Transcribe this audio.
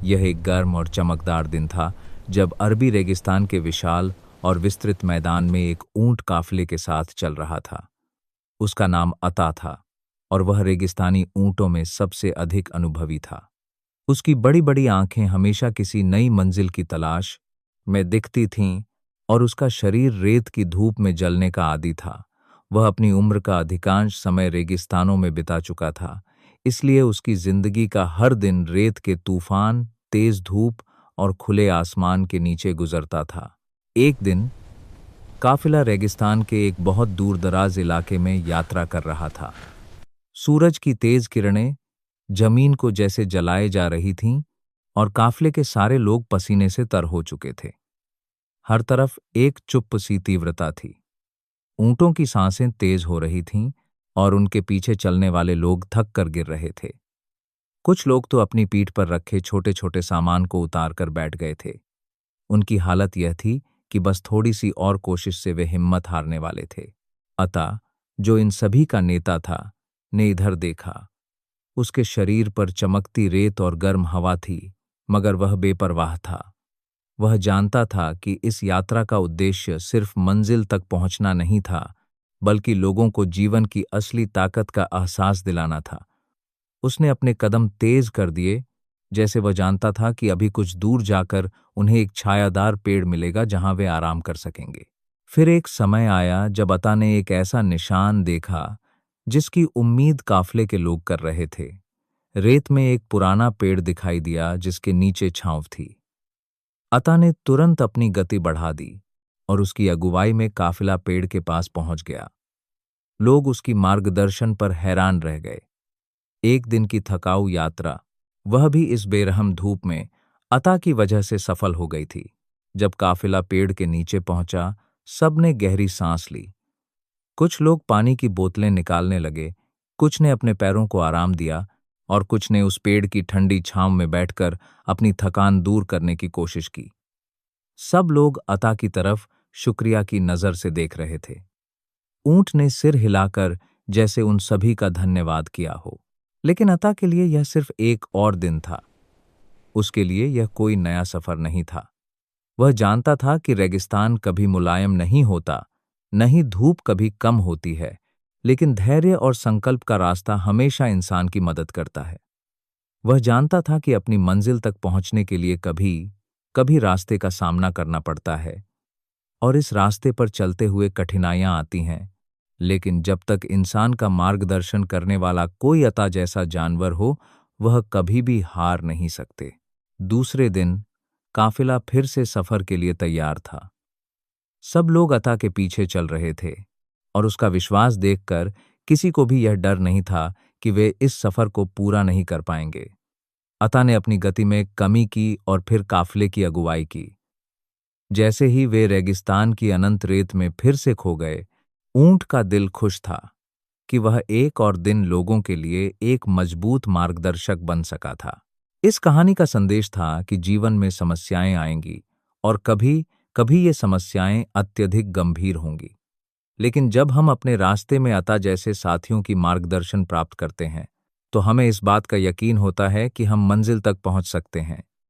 यह एक गर्म और चमकदार दिन था जब अरबी रेगिस्तान के विशाल और विस्तृत मैदान में एक ऊंट काफिले के साथ चल रहा था। उसका नाम अता था और वह रेगिस्तानी ऊंटों में सबसे अधिक अनुभवी था। उसकी बड़ी-बड़ी आंखें हमेशा किसी नई मंजिल की तलाश में दिखती थीं और उसका शरीर रेत की धूप में जलने का आदी था। वह अपनी उम्र का अधिकांश समय रेगिस्तानों में बिता चुका था, इसलिए उसकी जिंदगी का हर दिन रेत के तूफान, तेज धूप और खुले आसमान के नीचे गुजरता था। एक दिन काफिला रेगिस्तान के एक बहुत दूर-दराज इलाके में यात्रा कर रहा था। सूरज की तेज किरणें जमीन को जैसे जलाए जा रही थीं और काफिले के सारे लोग पसीने से तर हो चुके थे। हर तरफ एक चुप सी तीव्रता थी। ऊंटों की सांसें तेज हो रही थीं और उनके पीछे चलने वाले लोग थक कर गिर रहे थे। कुछ लोग तो अपनी पीठ पर रखे छोटे-छोटे सामान को उतार कर बैठ गए थे। उनकी हालत यह थी कि बस थोड़ी सी और कोशिश से वे हिम्मत हारने वाले थे। अता, जो इन सभी का नेता था, ने इधर देखा। उसके शरीर पर चमकती रेत और गर्म हवा थी, मगर वह बेपरवाह था। वह जानता था कि इस यात्रा का उद्देश्य सिर्फ मंजिल तक पहुंचना नहीं था, बल्कि लोगों को जीवन की असली ताकत का एहसास दिलाना था। उसने अपने कदम तेज कर दिए, जैसे वह जानता था कि अभी कुछ दूर जाकर उन्हें एक छायादार पेड़ मिलेगा जहां वे आराम कर सकेंगे। फिर एक समय आया जब अता ने एक ऐसा निशान देखा जिसकी उम्मीद काफिले के लोग कर रहे थे। रेत में एक पुराना पेड़ दिखाई दिया जिसके नीचे छांव थी। अता ने तुरंत अपनी गति बढ़ा दी और उसकी अगुवाई में काफिला पेड़ के पास पहुंच गया। लोग उसकी मार्गदर्शन पर हैरान रह गए। एक दिन की थकाऊ यात्रा, वह भी इस बेरहम धूप में, अता की वजह से सफल हो गई थी। जब काफिला पेड़ के नीचे पहुंचा, सबने गहरी सांस ली। कुछ लोग पानी की बोतलें निकालने लगे, कुछ ने अपने पैरों को आराम दिया और कुछ ने उस पेड़ की ठंडी छांव में बैठकर अपनी थकान दूर करने की कोशिश की। सब लोग अता की तरफ शुक्रिया की नजर से देख रहे थे। ऊंट ने सिर हिलाकर जैसे उन सभी का धन्यवाद किया हो। लेकिन अता के लिए यह सिर्फ एक और दिन था। उसके लिए यह कोई नया सफर नहीं था। वह जानता था कि रेगिस्तान कभी मुलायम नहीं होता, न ही धूप कभी कम होती है, लेकिन धैर्य और संकल्प का रास्ता हमेशा इंसान की मदद करता है। वह जानता था कि अपनी मंजिल तक पहुंचने के लिए कभी कभी रास्ते का सामना करना पड़ता है और इस रास्ते पर चलते हुए कठिनाइयां आती हैं, लेकिन जब तक इंसान का मार्गदर्शन करने वाला कोई अता जैसा जानवर हो, वह कभी भी हार नहीं सकते। दूसरे दिन काफिला फिर से सफर के लिए तैयार था। सब लोग अता के पीछे चल रहे थे और उसका विश्वास देखकर किसी को भी यह डर नहीं था कि वे इस सफर को पूरा नहीं कर पाएंगे। अता ने अपनी गति में कमी की और फिर काफिले की अगुवाई की। जैसे ही वे रेगिस्तान की अनंत रेत में फिर से खो गए, ऊंट का दिल खुश था कि वह एक और दिन लोगों के लिए एक मजबूत मार्गदर्शक बन सका था। इस कहानी का संदेश था कि जीवन में समस्याएं आएंगी और कभी कभी ये समस्याएं अत्यधिक गंभीर होंगी, लेकिन जब हम अपने रास्ते में अता जैसे साथियों की मार्गदर्शन प्राप्त करते हैं, तो हमें इस बात का यकीन होता है कि हम मंजिल तक पहुंच सकते हैं।